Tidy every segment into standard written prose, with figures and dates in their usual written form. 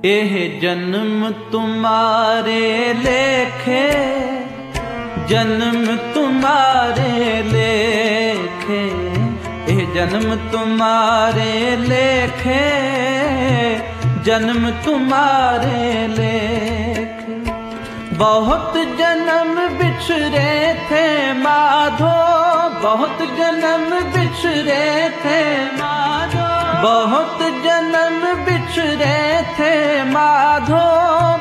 एह जन्म तुम्हारे लेखे, जन्म तुम्हारे लेखे, एह जन्म तुम्हारे लेखे, जन्म तुम्हारे लेखे। बहुत जन्म बिछड़े थे माधो, बहुत जन्म बिछड़े थे माधो, बहुत जन्म बिछड़े थे माधो,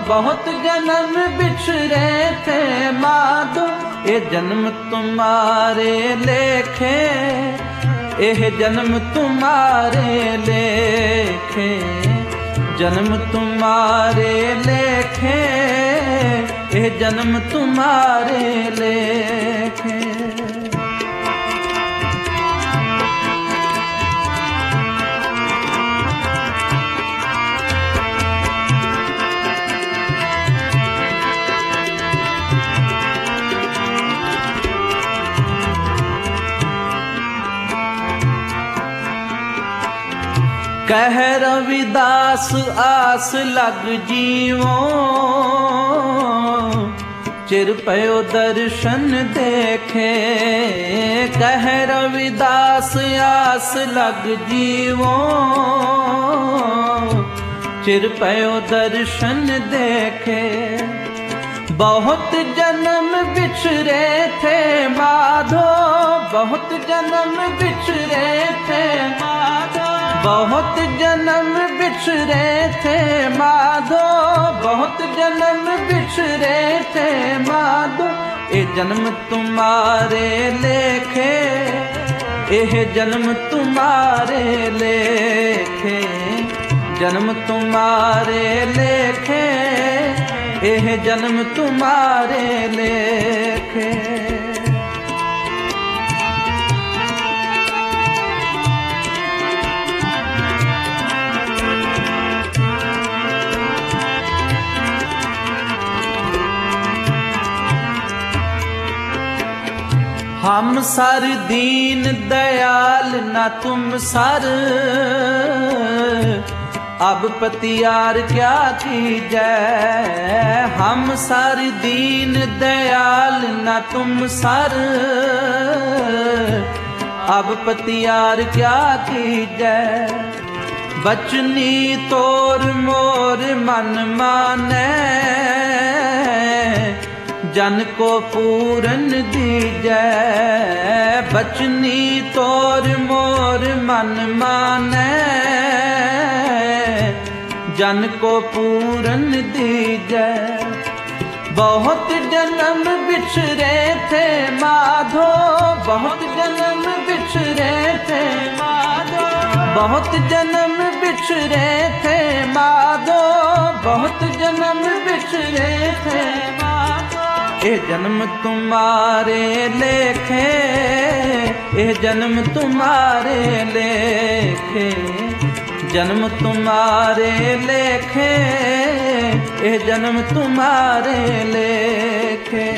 बहुत जन्म बिछड़े थे माधो। ये जन्म तुम्हारे लेखे, यह जन्म तुम्हारे लेखे, जन्म तुम्हारे लेखे, यह जन्म तुम्हारे लेखे। कह रविदास आस लग जीवो, चिर पयो दर्शन देखे। कह रविदास आस लग जीवो, चिर पयो दर्शन देखे। बहुत जन्म बिछड़े थे माधो, बहुत जन्म बिछड़े थे माधो, बहुत जन्म बिछड़े थे माधो, बहुत जन्म बिछड़े थे माधो। ये जन्म तुम्हारे लेखे, यह जन्म तुम्हारे लेखे, जन्म तुम्हारे लेखे, यह जन्म तुम्हारे लेखे। हम सर दीन दयाल न तुम सर, अब पतियार क्या कीजै। हम सर दीन दयाल न तुम सर, अब पतियार क्या कीजै। बचनी तोर मोर मन मानै, जन को पूरन दीजै। बचनी तोर मोर मन मानै, जन को पूरन दीजै। बहुत जन्म बिछड़े थे माधो, बहुत जन्म बिछड़े थे माधो, बहुत जन्म बिछड़े थे माधो, बहुत जन्म बिछड़े थे माधो। ये जन्म तुम्हारे लेखे, ये जन्म तुम्हारे लेखे, जन्म तुम्हारे लेखे, ये जन्म तुम्हारे लेखे।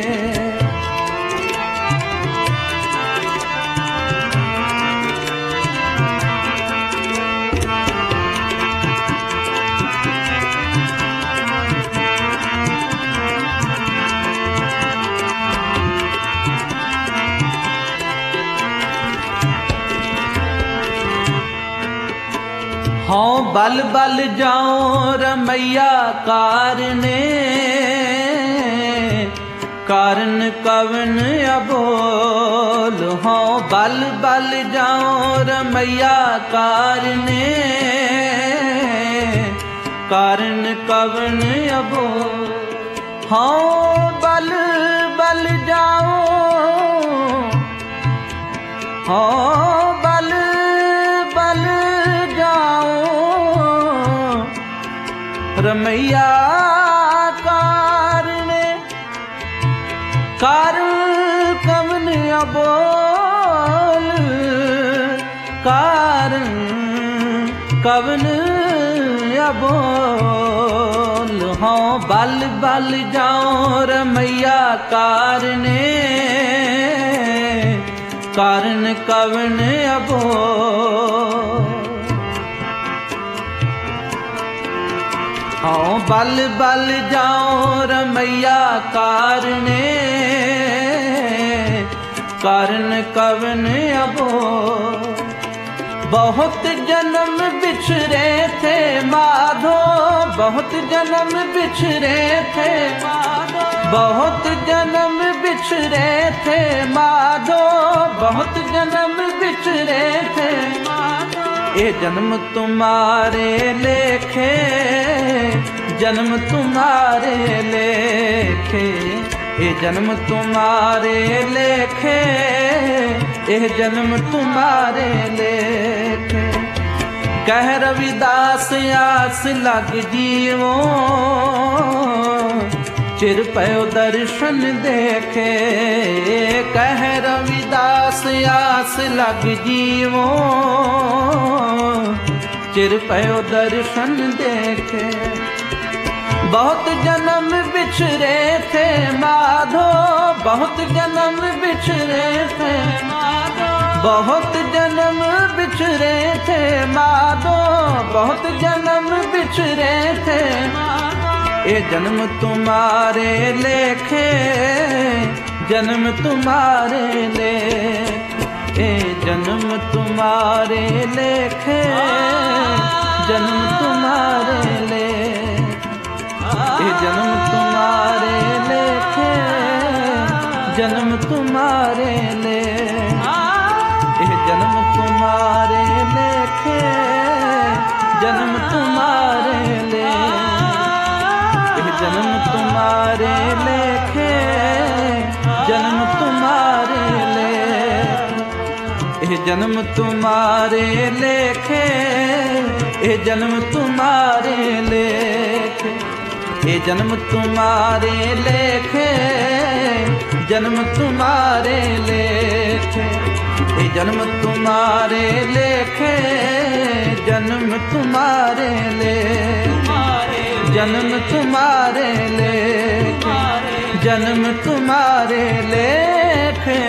हाँ बल बल जाओ रमैया कारने, कारण कवन अबोल। हाँ बल बल जाओ रमैया कारने, कारण कवन अबोल। हाँ बल बल जाओ, हाँ बल बल जाओ रमैया कारने, कारण कवन अबोल, कारण कवन अबोल। हाँ बल बल जाओ रमैया कारने, कारण कवन अबो। हाँ बल बल जाओ रमैया कारणे, कारण कवन अबो। बहुत जन्म बिछड़े थे माधो, बहुत जन्म बिछड़े थे माधो, बहुत जन्म बिछड़े थे माधो, बहुत जन्म बिछड़े थे माधो। ये जन्म तुम्हारे लेखे, जन्म तुम्हारे लेखे, ये जन्म तुम्हारे लेखे, ये जन्म तुम्हारे लेखे। कह रविदास आस लग जीवो, चिर पयो दर्शन देखे। कह रविदास आस लग जीवो, चिर पयो दर्शन देखे। बहुत जन्म बिछड़े थे माधो, बहुत जन्म बिछड़े थे माधो, बहुत जन्म बिछड़े थे माधो, बहुत जन्म बिछड़े थे माधो। ये जन्म तुम्हारे लेखे, जन्म तुम्हारे लेखे, ये जन्म तुम्हारे लेखे, जन्म तुम्हारे लेखे, ये जन्म तुम्हारे लेखे, जन्म तुम्हारे लेखे, ये जन्म तुम्हारे लेखे, जन्म तुम्हारे लेखे, ये जन्म तुम्हारे लेखे, जन्म तुम्हारे लेखे, ये जन्म तुम्हारे लेखे, ये जन्म तुम्हारे लेखे, ये जन्म तुम्हारे लेखे, जन्म तुम्हारे लेखे, ये जन्म तुम्हारे लेखे, जन्म तुम्हारे लेखे, जन्म तुम्हारे लेखे, जन्म तुम्हारे लेखे।